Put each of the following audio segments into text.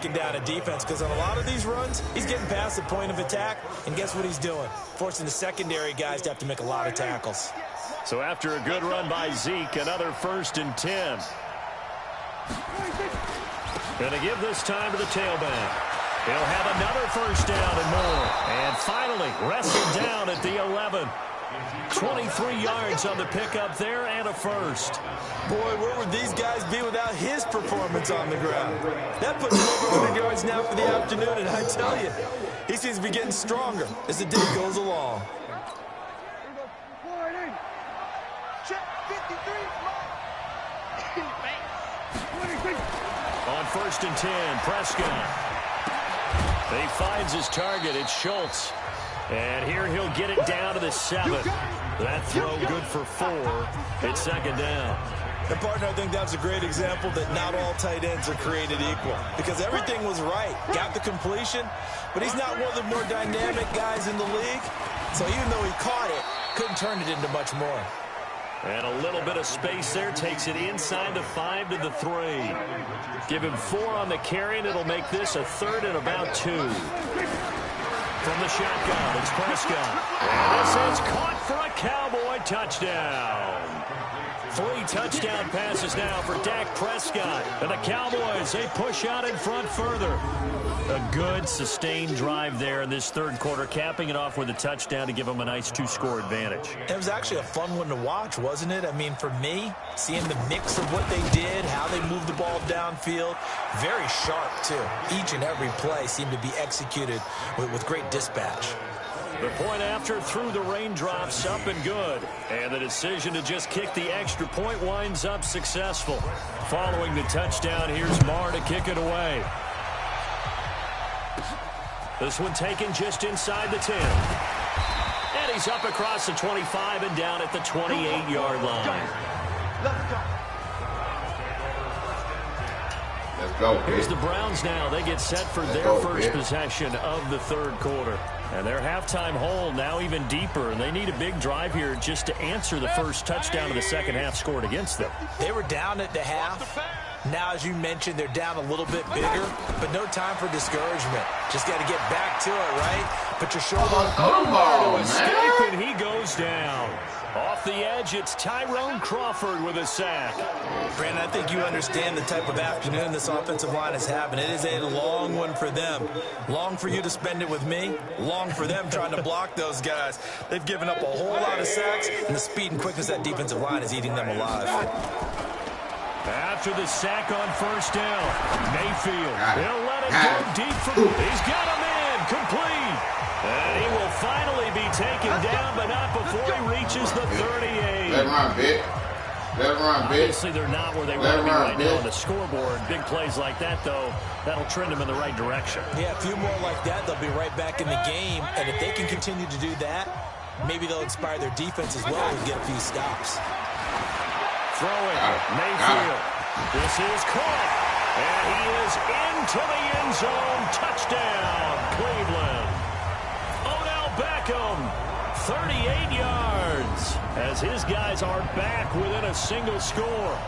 Down a defense, because on a lot of these runs, he's getting past the point of attack, and guess what he's doing? Forcing the secondary guys to have to make a lot of tackles. So after a good run by Zeke, another 1st and 10. Going to give this time to the tailback. He'll have another 1st down and more. And finally, wrestled down at the 11. 23 yards on the pickup there and a 1st. Boy, where would these guys be without his performance on the ground? That puts him over 100 yards now for the afternoon, and I tell you, he seems to be getting stronger as the day goes along. On 1st and 10, Prescott. He finds his target. It's Schultz. And here he'll get it down to the 7. That throw good for 4. It's 2nd down. And, partner, I think that's a great example that not all tight ends are created equal. Because everything was right. Got the completion, but he's not one of the more dynamic guys in the league. So even though he caught it, couldn't turn it into much more. And a little bit of space there. Takes it inside the 5 to the 3. Give him 4 on the carry, and it'll make this a 3rd and about 2. From the shotgun, it's Prescott. And this is caught for a Cowboy touchdown. 3 touchdown passes now for Dak Prescott. And the Cowboys, they push out in front further. A good, sustained drive there in this 3rd quarter, capping it off with a touchdown to give them a nice 2-score advantage. It was actually a fun one to watch, wasn't it? I mean, for me, seeing the mix of what they did, how they moved the ball downfield, very sharp, too. Each and every play seemed to be executed with great dispatch. The point after through the raindrops, up and good. And the decision to just kick the extra point winds up successful. Following the touchdown, here's Marr to kick it away. This one taken just inside the 10. And he's up across the 25 and down at the 28-yard line. Let's go. Here's the Browns now. They get set for their first possession of the 3rd quarter. And their halftime hole now even deeper. And they need a big drive here just to answer the first touchdown of the second half scored against them. They were down at the half. Now, as you mentioned, they're down a little bit bigger, but no time for discouragement. Just got to get back to it, right? Put your shoulder on. Come on, escape, and he goes down. Off the edge, it's Tyrone Crawford with a sack. Brandon, I think you understand the type of afternoon this offensive line is having. It is a long one for them. Long for you to spend it with me. Long for them trying to block those guys. They've given up a whole lot of sacks, and the speed and quickness of that defensive line is eating them alive. After the sack on 1st down, Mayfield, he'll let it go deep for, he's got him in, complete. And he will finally be taken down, but not before he reaches the 38. Let him run, bitch. Let him run, bitch. Obviously, they're not where they want to be right now on the scoreboard. Big plays like that, though, that'll trend them in the right direction. Yeah, a few more like that, they'll be right back in the game. And if they can continue to do that, maybe they'll inspire their defense as well and get a few stops. Throwing, Mayfield. This is caught. And he is into the end zone. Touchdown, Cleveland. Odell Beckham, 38 yards. As his guys are back within a single score.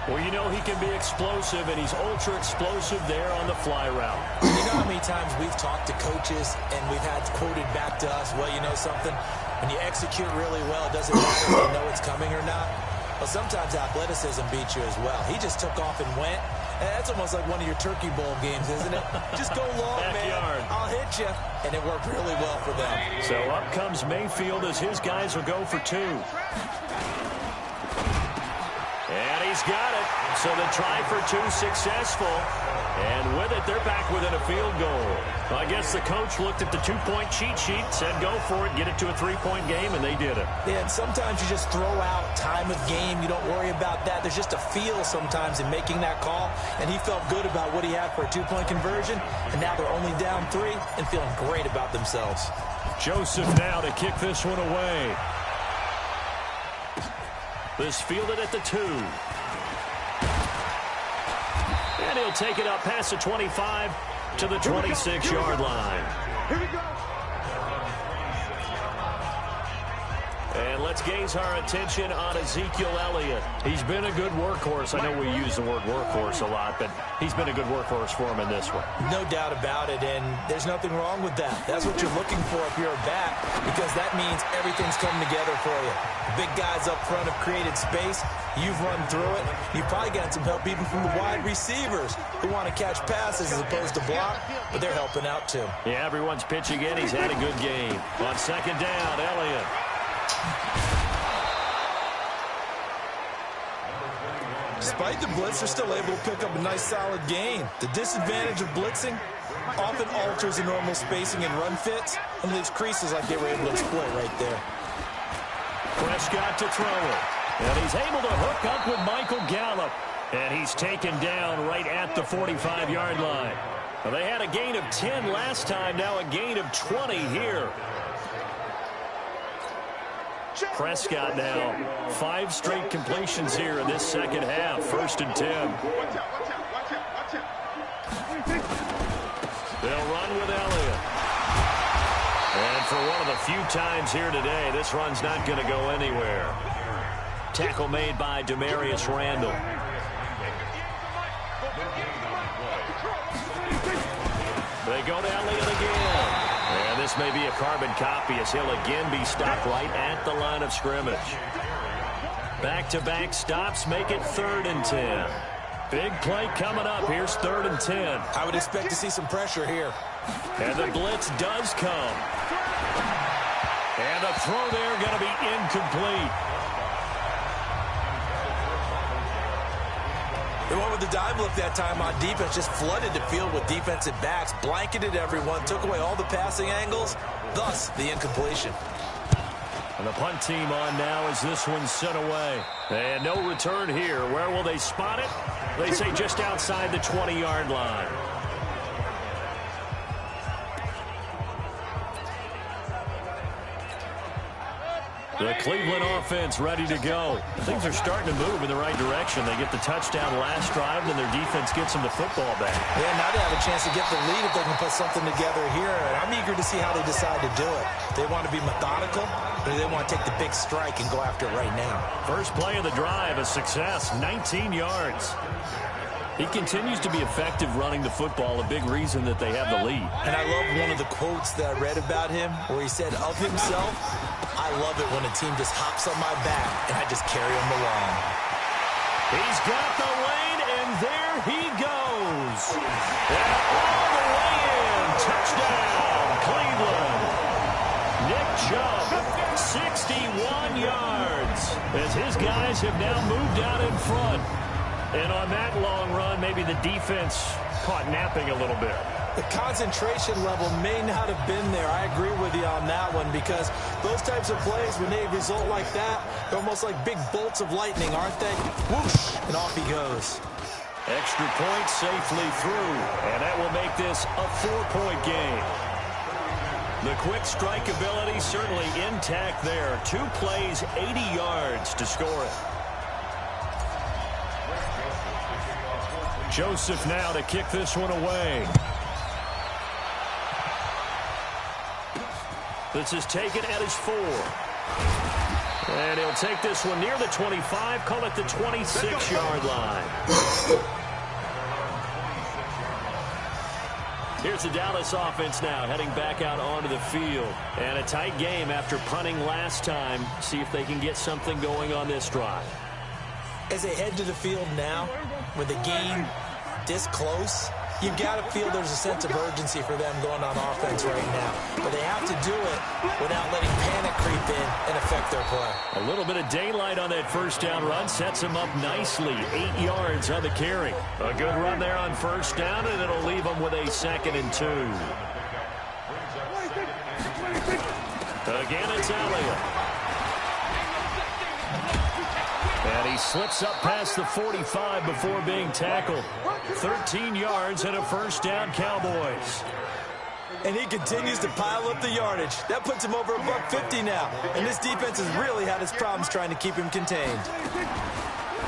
Well, you know he can be explosive, and he's ultra-explosive there on the fly route. You know how many times we've talked to coaches, and we've had quoted back to us, well, you know something? When you execute really well, it doesn't matter if you know it's coming or not. Well, sometimes athleticism beats you as well. He just took off and went. And that's almost like one of your Turkey Bowl games, isn't it? Just go long, Backyard. man. I'll hit you. And it worked really well for them. So up comes Mayfield as his guys will go for 2. And he's got it. So the try for 2 successful. And with it, they're back within a field goal. I guess the coach looked at the 2-point cheat sheet, said go for it, get it to a 3-point game, and they did it. Yeah, and sometimes you just throw out time of game. You don't worry about that. There's just a feel sometimes in making that call, and he felt good about what he had for a 2-point conversion, and now they're only down 3 and feeling great about themselves. Joseph now to kick this one away. This fielded at the 2. And he'll take it up past the 25 to the 26-yard line. Here we go. And let's gaze our attention on Ezekiel Elliott. He's been a good workhorse. I know we use the word workhorse a lot, but he's been a good workhorse for him in this one. No doubt about it, and there's nothing wrong with that. That's what you're looking for if you're a back, because that means everything's coming together for you. The big guys up front have created space. You've run through it. You've probably gotten some help even from the wide receivers who want to catch passes as opposed to block, but they're helping out too. Yeah, everyone's pitching in. He's had a good game. On second down, Elliott. Despite the blitz, they're still able to pick up a nice, solid gain. The disadvantage of blitzing often alters the normal spacing and run fits, and leaves creases like they were able to exploit right there. Prescott to throw it. And he's able to hook up with Michael Gallup. And he's taken down right at the 45-yard line. Well, they had a gain of 10 last time, now a gain of 20 here. Prescott now 5 straight completions here in this second half. 1st and 10. They'll run with Elliott. And for one of the few times here today, this run's not going to go anywhere. Tackle made by Demarius Randall. They go to Elliott again. And this may be a carbon copy as he'll again be stopped right at the line of scrimmage. Back-to-back stops make it 3rd and 10. Big play coming up. Here's 3rd and 10. I would expect to see some pressure here. And the blitz does come. And the throw there going to be incomplete. They went with the dive look that time on defense, just flooded the field with defensive backs, blanketed everyone, took away all the passing angles, thus the incompletion. And the punt team on now as this one's sent away. And no return here. Where will they spot it? They say just outside the 20-yard line. The Cleveland offense ready to go. Things are starting to move in the right direction. They get the touchdown last drive, then their defense gets them the football back. Yeah, now they have a chance to get the lead if they can put something together here. And I'm eager to see how they decide to do it. They want to be methodical, or they want to take the big strike and go after it right now. First play of the drive, a success, 19 yards. He continues to be effective running the football, a big reason that they have the lead. And I love one of the quotes that I read about him where he said of himself, I love it when a team just hops on my back and I just carry them along. He's got the lane, and there he goes. And all the way in. Touchdown, Cleveland. Nick Chubb, 61 yards, as his guys have now moved out in front. And on that long run, maybe the defense caught napping a little bit. The concentration level may not have been there. I agree with you on that one, because those types of plays, when they result like that, they're almost like big bolts of lightning, aren't they? Whoosh, and off he goes. Extra point safely through, and that will make this a 4-point game. The quick strike ability certainly intact there. 2 plays, 80 yards to score it. Joseph now to kick this one away. This is taken at his 4. And he'll take this one near the 25, call it the 26-yard line. Here's the Dallas offense now heading back out onto the field. And a tight game after punting last time. See if they can get something going on this drive. As they head to the field now, with the game this close, you've got to feel there's a sense of urgency for them going on offense right now. But they have to do it without letting panic creep in and affect their play. A little bit of daylight on that first down run sets them up nicely. 8 yards on the carry. A good run there on first down, and it'll leave them with a 2nd and 2. Again, it's Elliott. And he slips up past the 45 before being tackled. 13 yards and a first down, Cowboys. And he continues to pile up the yardage. That puts him over $150 now. And this defense has really had its problems trying to keep him contained.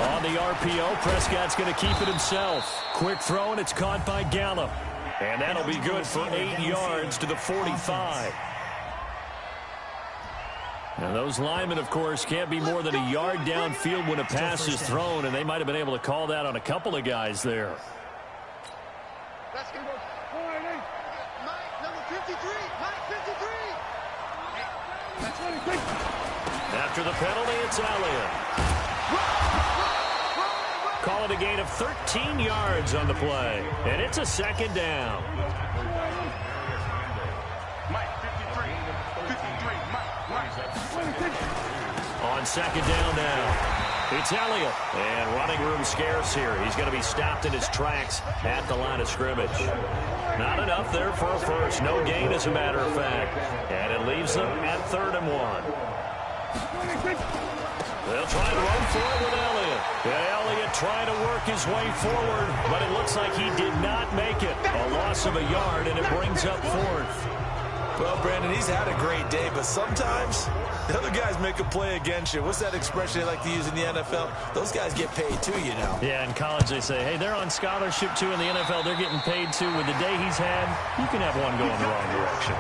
On the RPO, Prescott's going to keep it himself. Quick throw, and it's caught by Gallup. And that'll be good for 8 yards to the 45. Now those linemen, of course, can't be more than a yard downfield when a pass is thrown, and they might have been able to call that on a couple of guys there. After the penalty, it's Elliott. Call it a gain of 13 yards on the play, and it's a second down. On second down now, it's Elliott. And running room scarce here. He's going to be stopped in his tracks at the line of scrimmage. Not enough there for a first. No gain, as a matter of fact. And it leaves them at 3rd and 1. They'll try and run for it with Elliott. And Elliott trying to work his way forward, but it looks like he did not make it. A loss of a yard, and it brings up 4th. Well, Brandon, he's had a great day, but sometimes the other guys make a play against you. What's that expression they like to use in the NFL? Those guys get paid too, you know. Yeah, in college they say, hey, they're on scholarship too. In the NFL, they're getting paid too. With the day he's had, you can have one going the wrong direction.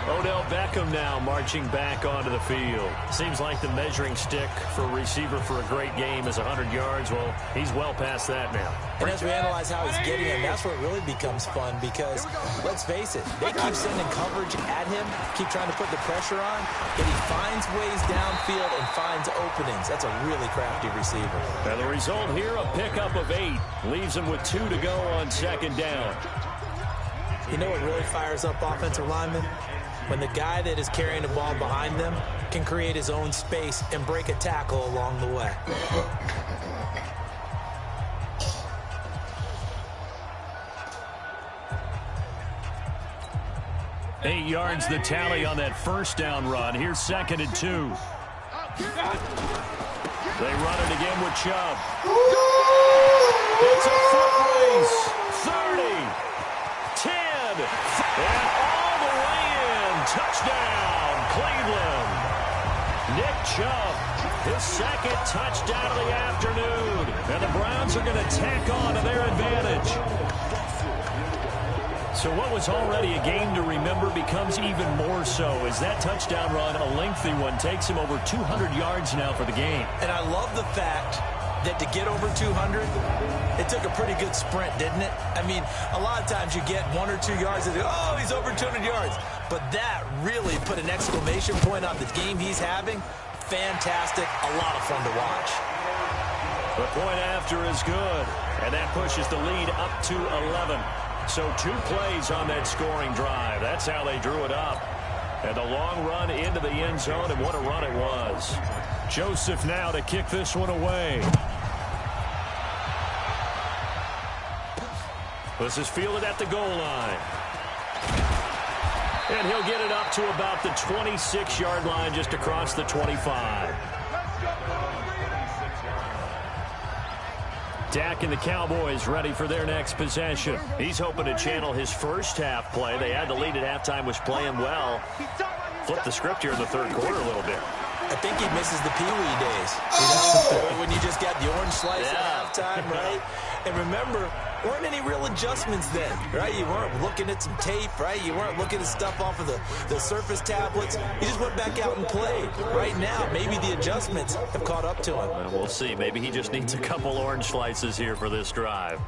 Odell Beckham now marching back onto the field. Seems like the measuring stick for a receiver for a great game is 100 yards. Well, he's well past that now. And as we analyze how he's getting him, that's where it really becomes fun because, let's face it, they keep sending coverage at him, keep trying to put the pressure on, and he finds ways downfield and finds openings. That's a really crafty receiver. And the result here, a pickup of 8. Leaves him with 2 to go on second down. You know what really fires up offensive linemen? When the guy that is carrying the ball behind them can create his own space and break a tackle along the way. Eight yards the tally on that first down run. Here's 2nd and 2. They run it again with Chubb. It's a foot race. 30, 10, and all the way in. Touchdown, Cleveland. Nick Chubb, his 2nd touchdown of the afternoon. And the Browns are going to tack on to their advantage. So what was already a game to remember becomes even more so as that touchdown run, a lengthy one, takes him over 200 yards now for the game. And I love the fact that to get over 200, it took a pretty good sprint, didn't it? I mean, a lot of times you get 1 or 2 yards and they go, oh, he's over 200 yards. But that really put an exclamation point on the game he's having. Fantastic, a lot of fun to watch. The point after is good, and that pushes the lead up to 11. So 2 plays on that scoring drive. That's how they drew it up. And a long run into the end zone, and what a run it was. Joseph now to kick this one away. This is fielded at the goal line. And he'll get it up to about the 26-yard line, just across the 25. Dak and the Cowboys ready for their next possession. He's hoping to channel his first half play. They had the lead at halftime, was playing well. Flip the script here in the 3rd quarter a little bit. I think he misses the Pee Wee days. You know, when you just got the orange slice at halftime, right? And remember, weren't any real adjustments then, right? You weren't looking at some tape, right? You weren't looking at stuff off of the Surface tablets. You just went back out and played. Right now, maybe the adjustments have caught up to him. Well, we'll see. Maybe he just needs a couple orange slices here for this drive.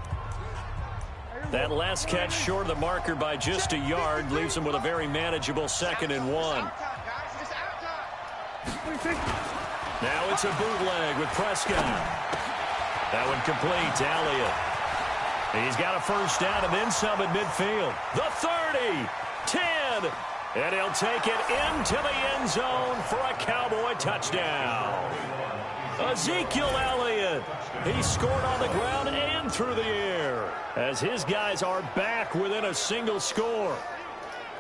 That last catch short of the marker by just a yard leaves him with a very manageable 2nd and 1. Now it's a bootleg with Prescott. That one complete to Elliott. He's got a first down and then some at midfield. The 30, 10, and he'll take it into the end zone for a Cowboy touchdown. Ezekiel Elliott. He scored on the ground and through the air as his guys are back within a single score.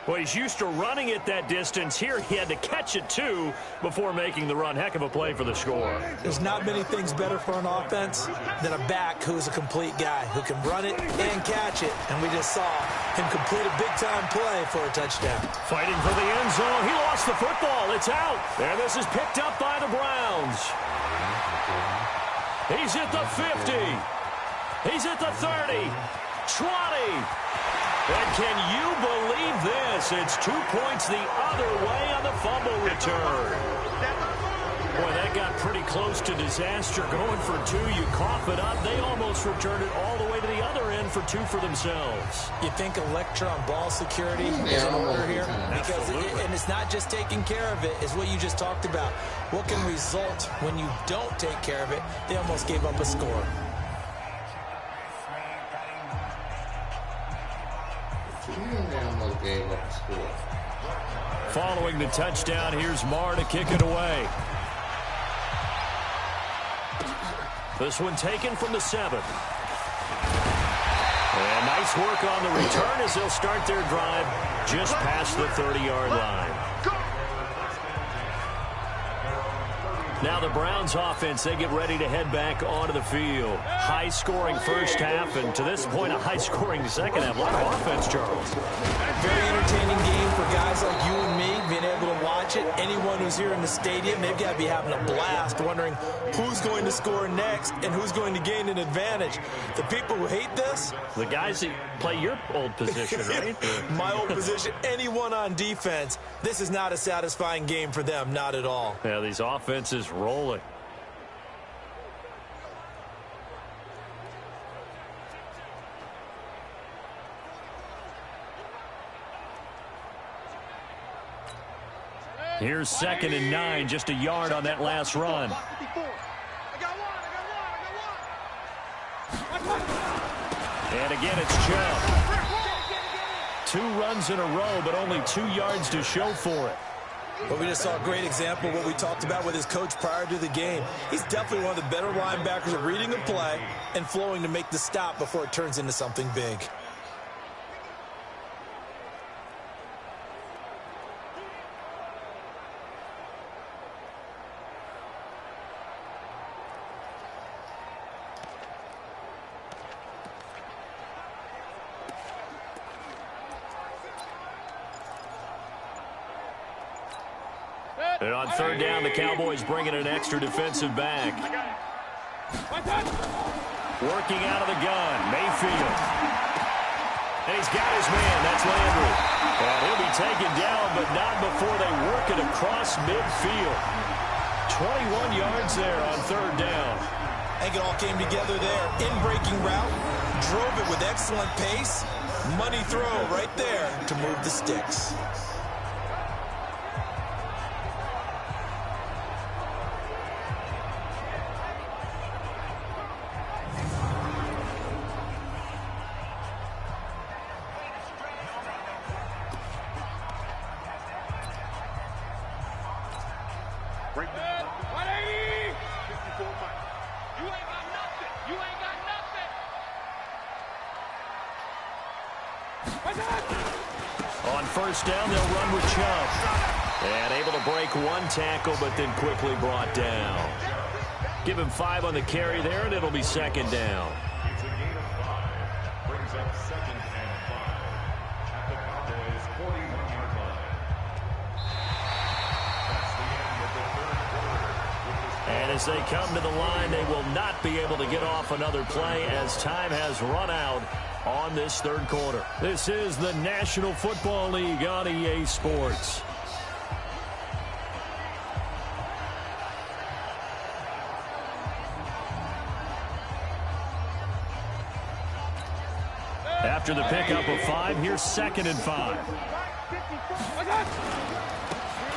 Well, he's used to running it that distance. Here he had to catch it, too, before making the run. Heck of a play for the score. There's not many things better for an offense than a back who's a complete guy who can run it and catch it. And we just saw him complete a big-time play for a touchdown. Fighting for the end zone. He lost the football. It's out. And this is picked up by the Browns. He's at the 50. He's at the 30. 20. And can you believe this? It's 2 points the other way on the fumble return. Boy, that got pretty close to disaster. Going for 2, you cough it up. They almost returned it all the way to the other end for 2 for themselves. You think electron ball security is in order here? Because and it's not just taking care of it, it's what you just talked about. What can result when you don't take care of it? They almost gave up a score. They almost gave up a score. Following the touchdown, here's Marr to kick it away. This one taken from the 7. And nice work on the return as they'll start their drive just past the 30-yard line. Now the Browns offense, they get ready to head back onto the field. High-scoring first half, and to this point, a high-scoring second half. A lot of offense, Charles. Very entertaining game for guys like you and me, being able to watch it. Anyone who's here in the stadium, they've got to be having a blast, wondering who's going to score next and who's going to gain an advantage. The people who hate this? The guys that play your old position, right? My old position, anyone on defense. This is not a satisfying game for them, not at all. Yeah, these offenses rolling. Here's 2nd and 9, just a yard on that last run. And again, it's Chubb. 2 runs in a row, but only 2 yards to show for it. But we just saw a great example of what we talked about with his coach prior to the game. He's definitely one of the better linebackers at reading a play and flowing to make the stop before it turns into something big. And on 3rd down, the Cowboys bring in an extra defensive back. Working out of the gun, Mayfield. And he's got his man, that's Landry. And he'll be taken down, but not before they work it across midfield. 21 yards there on 3rd down. I think it all came together there. In-breaking route, drove it with excellent pace. Money throw right there to move the sticks. On 1st down, they'll run with Chubb. And able to break 1 tackle, but then quickly brought down. Give him 5 on the carry there, and it'll be 2nd down. It's a gain of 5. Brings up 2nd and 5 at the Cowboys' 41-yard line. That's the end of the 3rd quarter. And as they come to the line, they will not be able to get off another play as time has run out on this 3rd quarter. This is the National Football League on EA Sports. After the pickup of 5, here's 2nd and 5.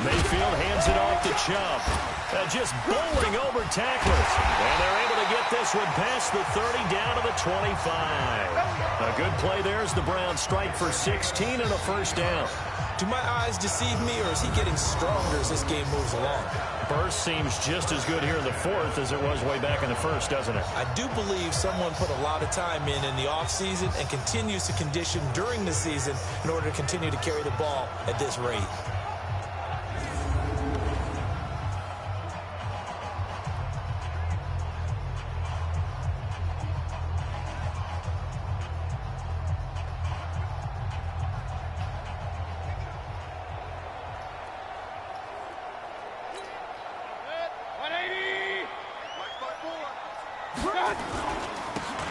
Mayfield hands it off to Chubb. Just bowling over tacklers. And they're able to get this one past the 30 down to the 25. A good play there as the Browns strike for 16 and a 1st down. Do my eyes deceive me, or is he getting stronger as this game moves along? Burst seems just as good here in the 4th as it was way back in the 1st, doesn't it? I do believe someone put a lot of time in the offseason and continues to condition during the season in order to continue to carry the ball at this rate.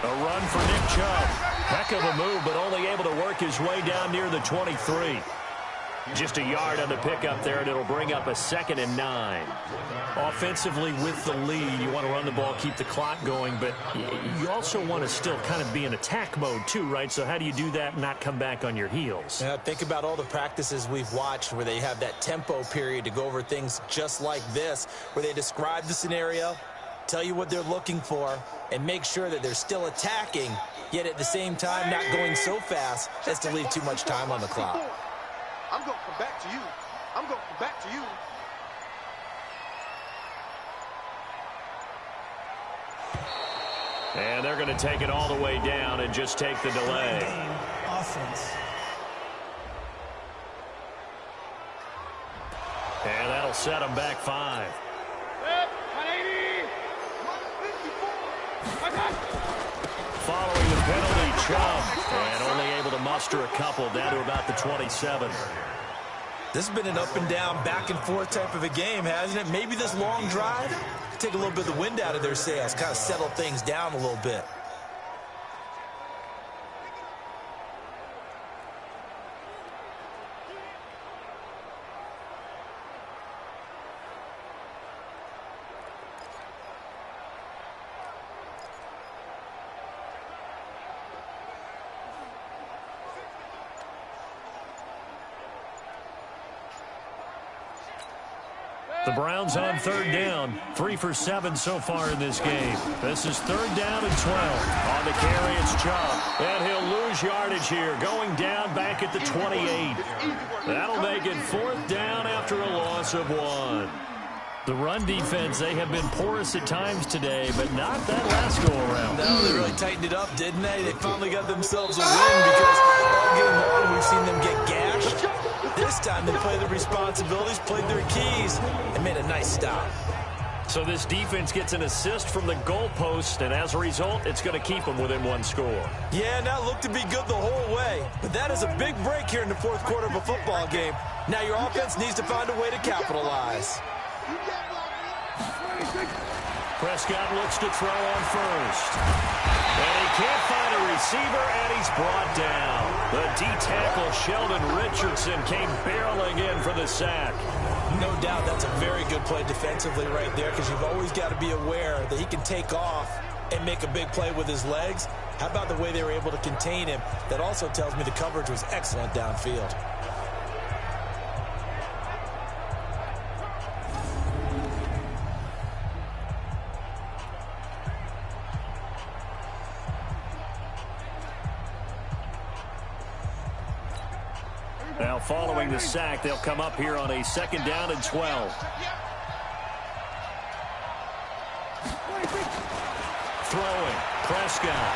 A run for Nick Chubb. Heck of a move, but only able to work his way down near the 23. Just a yard on the pickup there, and it'll bring up a 2nd and 9. Offensively with the lead, you want to run the ball, keep the clock going, but you also want to still kind of be in attack mode too, right? So how do you do that and not come back on your heels? Yeah, think about all the practices we've watched where they have that tempo period to go over things just like this, where they describe the scenario, tell you what they're looking for, and make sure that they're still attacking, yet at the same time not going so fast as to leave too much time on the clock. I'm going to come back to you. I'm going to come back to you. And they're going to take it all the way down and just take the delay. Offense. And that'll set them back 5. Following the penalty, Chubb, and only able to muster a couple down to about the 27. This has been an up and down, back and forth type of a game, hasn't it? Maybe this long drive, take a little bit of the wind out of their sails, kind of settle things down a little bit. The Browns on 3rd down. 3 for 7 so far in this game. This is 3rd down and 12. On the carry, it's Chubb. And he'll lose yardage here, going down back at the 28. That'll make it 4th down after a loss of 1. The run defense, they have been porous at times today, but not that last go-around. No, they really tightened it up, didn't they? They finally got themselves a win because all game long we've seen them get gashed. This time they played their responsibilities, played their keys, and made a nice stop. So this defense gets an assist from the goalpost, and as a result, it's going to keep them within 1 score. Yeah, and that looked to be good the whole way. But that is a big break here in the 4th quarter of a football game. Now your offense needs to find a way to capitalize. Prescott looks to throw on first. And he can't find a receiver, and he's brought down. The D-tackle, Sheldon Richardson, came barreling in for the sack. No doubt that's a very good play defensively right there, because you've always got to be aware that he can take off and make a big play with his legs. How about the way they were able to contain him? That also tells me the coverage was excellent downfield. Now following the sack, they'll come up here on a 2nd down and 12. Throwing, Prescott.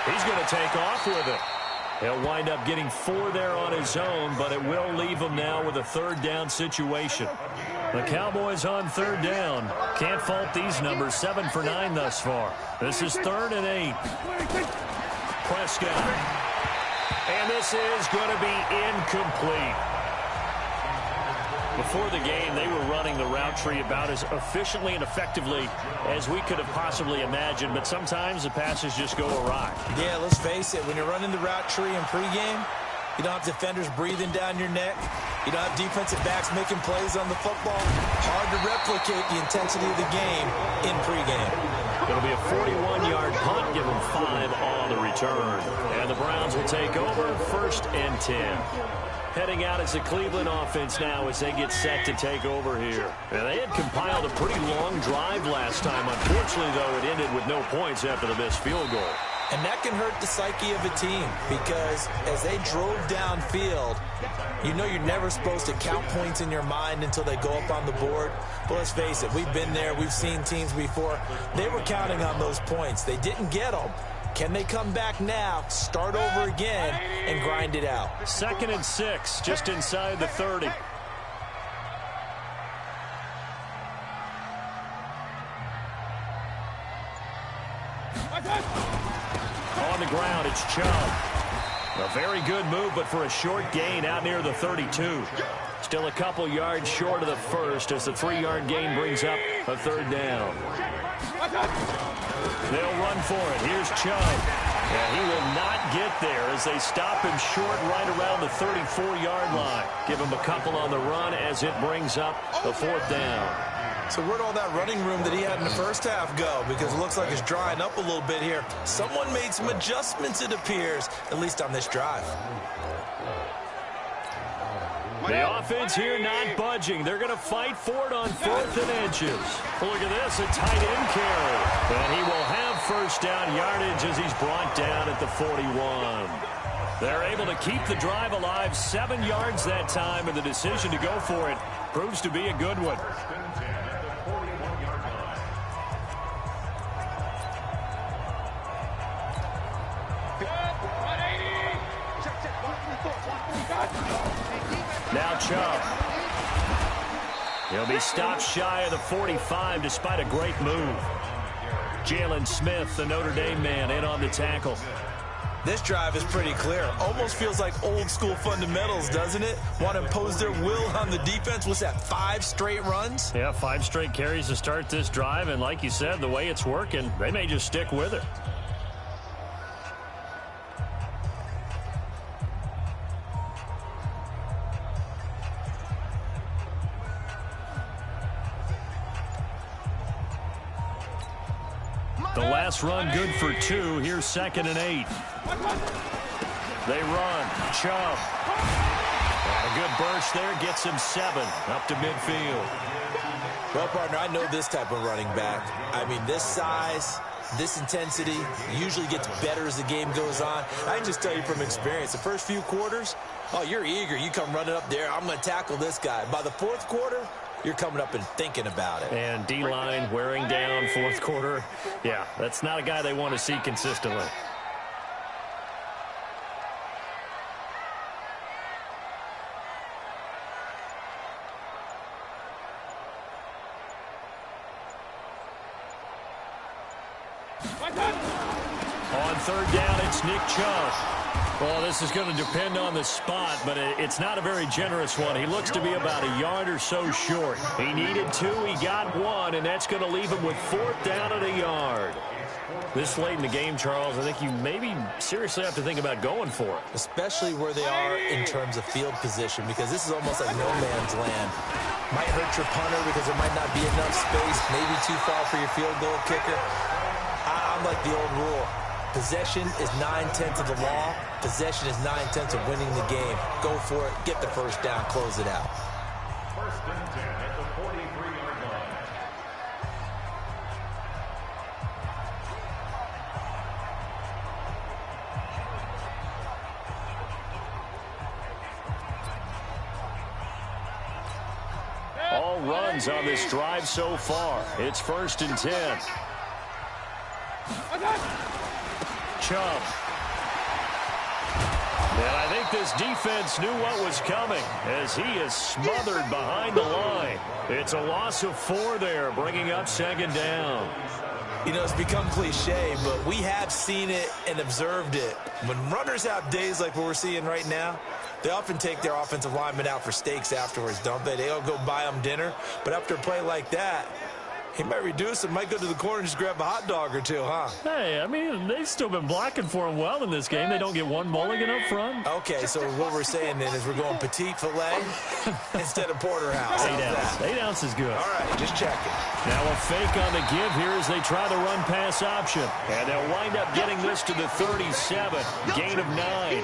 He's going to take off with it. He'll wind up getting 4 there on his own, but it will leave him now with a 3rd down situation. The Cowboys on 3rd down. Can't fault these numbers, 7 for 9 thus far. This is 3rd and 8. Prescott. And this is going to be incomplete. Before the game, they were running the route tree about as efficiently and effectively as we could have possibly imagined, but sometimes the passes just go awry. Yeah, let's face it, when you're running the route tree in pregame, you don't have defenders breathing down your neck. You don't have defensive backs making plays on the football. Hard to replicate the intensity of the game in pregame. It'll be a 41-yard punt, give them 5 on the return. And the Browns will take over, 1st and 10. Heading out as the Cleveland offense now as they get set to take over here. And they had compiled a pretty long drive last time. Unfortunately, though, it ended with no points after the missed field goal. And that can hurt the psyche of a team because as they drove downfield, you know you're never supposed to count points in your mind until they go up on the board. But let's face it, we've been there. We've seen teams before. They were counting on those points. They didn't get them. Can they come back now, start over again, and grind it out? 2nd and 6, just inside the 30. On the ground, it's Chubb. A very good move, but for a short gain out near the 32. Still a couple yards short of the 1st as the 3-yard gain brings up a 3rd down. They'll run for it. Here's Chubb. Yeah, he will not get there as they stop him short right around the 34-yard line. Give him a couple on the run as it brings up the 4th down. So where'd all that running room that he had in the first half go? Because it looks like it's drying up a little bit here. Someone made some adjustments, it appears, at least on this drive. The offense here not budging. They're going to fight for it on 4th and inches. Look at this, a tight end carry. And he will have first down yardage as he's brought down at the 41. They're able to keep the drive alive, 7 yards that time, and the decision to go for it proves to be a good one. Now Chubb. He'll be stopped shy of the 45 despite a great move. Jalen Smith, the Notre Dame man, in on the tackle. This drive is pretty clear. Almost feels like old school fundamentals, doesn't it? Want to impose their will on the defense. What's that, 5 straight runs? Yeah, 5 straight carries to start this drive. And like you said, the way it's working, they may just stick with it. The last run good for 2. Here's 2nd and 8. They run. Chubb. And a good burst there. Gets him 7 up to midfield. Well, partner, I know this type of running back. I mean, this size, this intensity usually gets better as the game goes on. I can just tell you from experience, the first few quarters, oh, you're eager. You come running up there. I'm going to tackle this guy. By the 4th quarter, you're coming up and thinking about it. And D-line wearing down 4th quarter. Yeah, that's not a guy they want to see consistently. On 3rd down, it's Nick Chubb. Well, this is going to depend on the spot, but it's not a very generous one. He looks to be about a yard or so short. He needed 2, he got 1, and that's going to leave him with 4th down at a yard. This late in the game, Charles, I think you maybe seriously have to think about going for it. Especially where they are in terms of field position, because this is almost like no man's land. Might hurt your punter because there might not be enough space, maybe too far for your field goal kicker. I'm like the old rule. Possession is 9/10 of the law. Possession is 9/10 of winning the game. Go for it. Get the first down. Close it out. 1st and 10 at the 43-yard line. All runs on this drive so far. It's 1st and 10. Chubb. And I think this defense knew what was coming as he is smothered behind the line. It's a loss of 4 there, bringing up 2nd down. You know, it's become cliche, but we have seen it and observed it. When runners have days like what we're seeing right now, they often take their offensive linemen out for steaks afterwards, don't they? They all go buy them dinner. But after a play like that, he might reduce it, might go to the corner and just grab a hot dog or 2, huh? Hey, I mean, they've still been blocking for him well in this game. They don't get 1 mulligan up front. Okay, so what we're saying then is we're going petite filet instead of porterhouse. 8 ounce. 8 ounce is good. All right, just checking. Now a fake on the give here as they try the run-pass option. And they'll wind up getting this to the 37. Gain of 9.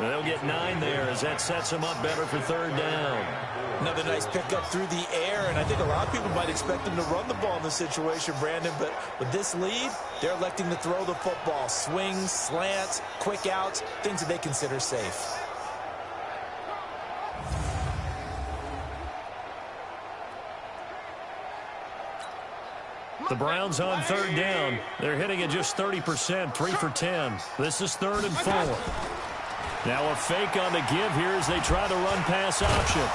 They'll get 9 there as that sets them up better for 3rd down. Another nice pickup through the air, and I think a lot of people might expect them to run the ball in this situation, Brandon, but with this lead, they're electing to throw the football. Swings, slants, quick outs, things that they consider safe. The Browns on 3rd down. They're hitting at just 30%, 3 for 10. This is 3rd and 4. Now a fake on the give here as they try the run-pass option.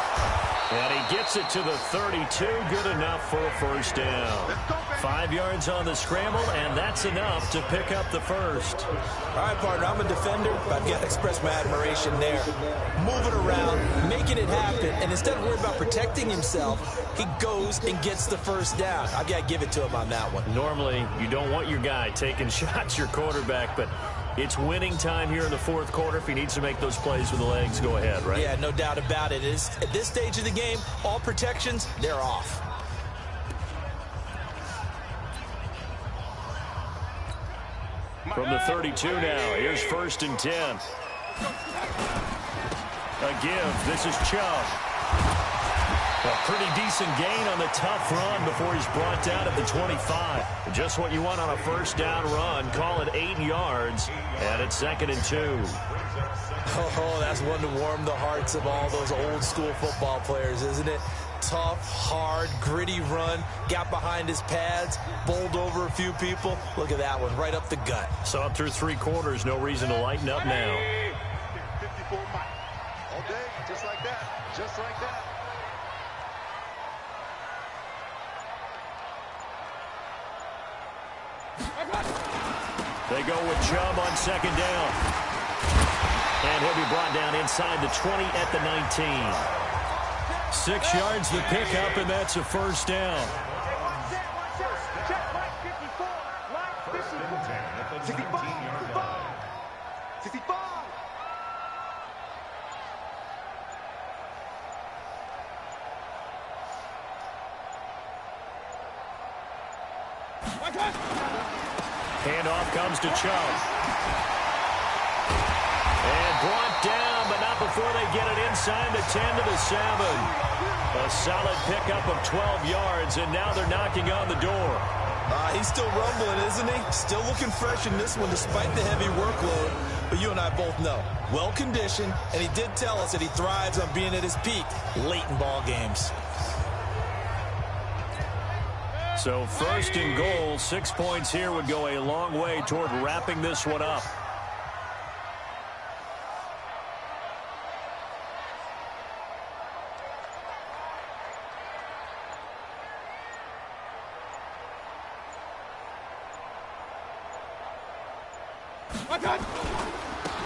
And he gets it to the 32. Good enough for a 1st down. 5 yards on the scramble, and that's enough to pick up the 1st. All right, partner, I'm a defender, but I've got to express my admiration there. Moving around, making it happen, and instead of worrying about protecting himself, he goes and gets the 1st down. I've got to give it to him on that one. Normally, you don't want your guy taking shots, your quarterback, but It's winning time here in the fourth quarter. If he needs to make those plays with the legs, go ahead, right? Yeah, no doubt about it. At this stage of the game, all protections, they're off. From the 32 now, here's 1st and 10. A give. This is Chubb. A pretty decent gain on the tough run before he's brought down at the 25. Just what you want on a first down run. Call it 8 yards, and it's 2nd and 2. Oh, that's one to warm the hearts of all those old school football players, isn't it? Tough, hard, gritty run, got behind his pads, bowled over a few people. Look at that one, right up the gut. So up through 3 quarters, no reason to lighten up now. 54 Mike. All day, just like that. Just like that. They go with Chubb on 2nd down. And he'll be brought down inside the 20 at the 19. 6 yards the pickup, and that's a first down. 65. Handoff comes to Chubb. And brought down, but not before they get it inside the 10 to the 7. A solid pickup of 12 yards, and now they're knocking on the door. He's still rumbling, isn't he? Still looking fresh in this one despite the heavy workload. But you and I both know, well-conditioned, and he did tell us that he thrives on being at his peak late in ball games. So 1st and goal, 6 points here would go a long way toward wrapping this one up.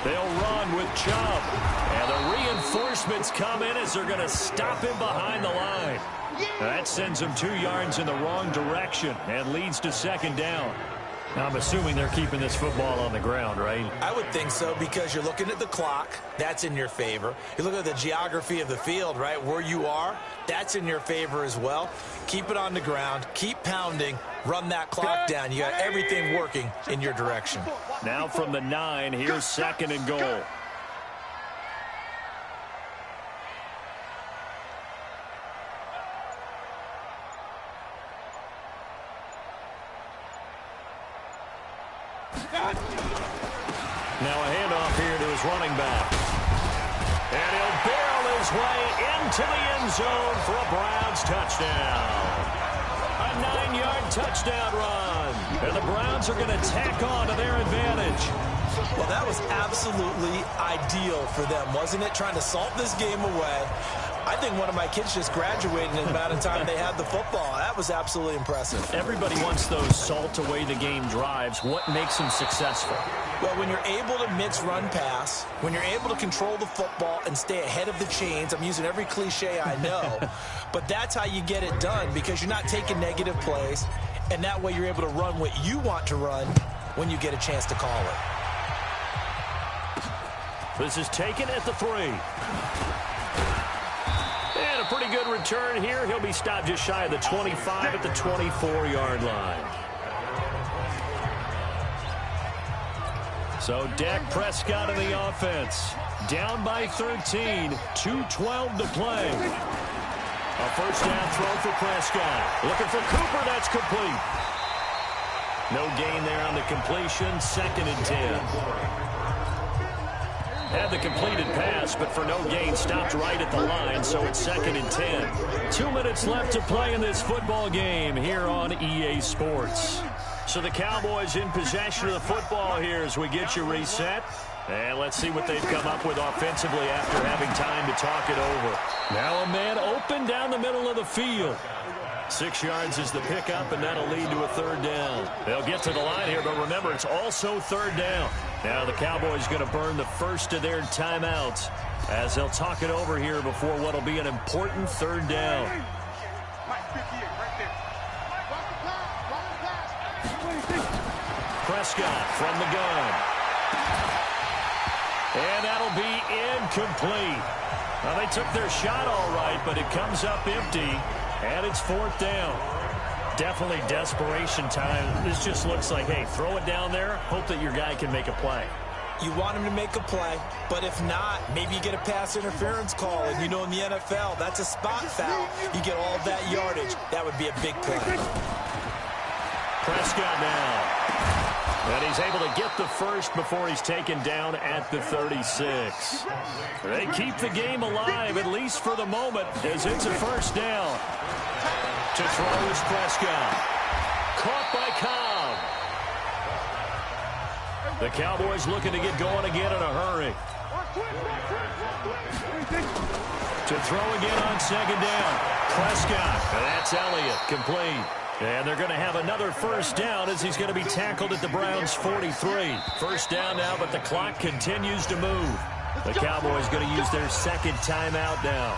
They'll run with Chubb. And the reinforcements come in as they're going to stop him behind the line. That sends him 2 yards in the wrong direction and leads to 2nd down. Now, I'm assuming they're keeping this football on the ground, right? I would think so, because you're looking at the clock. That's in your favor. You look at the geography of the field, right, where you are. That's in your favor as well. Keep it on the ground. Keep pounding. Run that clock down. You got everything working in your direction. Now from the 9, here's 2nd and goal. Now a handoff here to his running back. And he'll barrel his way into the end zone for a Browns touchdown. A 9-yard touchdown run. And the Browns are going to tack on to their advantage. Well, that was absolutely ideal for them, wasn't it? Trying to salt this game away. I think one of my kids just graduated in the amount of time they had the football. That was absolutely impressive. Everybody wants those salt away the game drives. What makes them successful? Well, when you're able to mix run pass, when you're able to control the football and stay ahead of the chains, I'm using every cliche I know, but that's how you get it done, because you're not taking negative plays, and that way you're able to run what you want to run when you get a chance to call it. This is taken at the 3. And a pretty good return here. He'll be stopped just shy of the 25 at the 24-yard line. So Dak Prescott in the offense. Down by 13. 2:12 to play. A first down throw for Prescott. Looking for Cooper. That's complete. No gain there on the completion. 2nd and 10. Had the completed pass, but for no gain, stopped right at the line, so it's 2nd and 10. 2 minutes left to play in this football game here on EA Sports. So the Cowboys in possession of the football here as we get you reset. And let's see what they've come up with offensively after having time to talk it over. Now a man open down the middle of the field. 6 yards is the pickup, and that'll lead to a 3rd down. They'll get to the line here, but remember, it's also 3rd down. Now the Cowboys going to burn the first of their timeouts as they'll talk it over here before what'll be an important 3rd down. Prescott from the gun. And that'll be incomplete. Well, they took their shot all right, but it comes up empty, and it's 4th down. Definitely desperation time. This just looks like, hey, throw it down there, hope that your guy can make a play. You want him to make a play, but if not, maybe you get a pass interference call. And you know in the NFL, that's a spot foul. You get all that yardage. That would be a big play. Prescott now. And he's able to get the first before he's taken down at the 36. They keep the game alive, at least for the moment, as it's a 1st down. To throw is Prescott. Caught by Cobb. The Cowboys looking to get going again in a hurry. To throw again on 2nd down. Prescott. And that's Elliott. Complete. And they're going to have another 1st down as he's going to be tackled at the Browns' 43. 1st down now, but the clock continues to move. The Cowboys going to use their 2nd timeout now,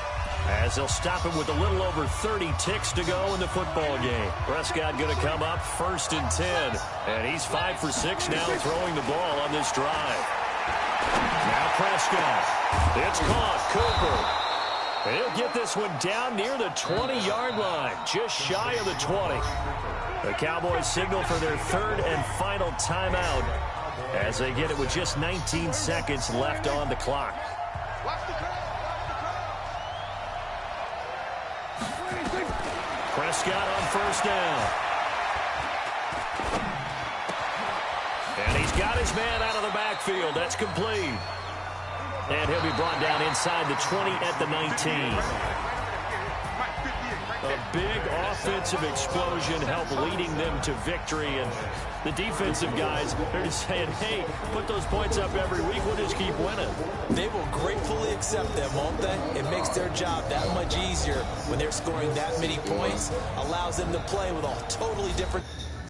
as they'll stop him with a little over 30 ticks to go in the football game. Prescott going to come up 1st and 10. And he's 5 for 6 now throwing the ball on this drive. Now Prescott. It's caught. Cooper. And he'll get this one down near the 20-yard line, just shy of the 20. The Cowboys signal for their 3rd and final timeout as they get it with just 19 seconds left on the clock. Prescott on 1st down. And he's got his man out of the backfield. That's complete. And he'll be brought down inside the 20 at the 19. A big offensive explosion helped leading them to victory. And the defensive guys, they're just saying, hey, put those points up every week. We'll just keep winning. They will gratefully accept them, won't they? It makes their job that much easier when they're scoring that many points. Allows them to play with a totally different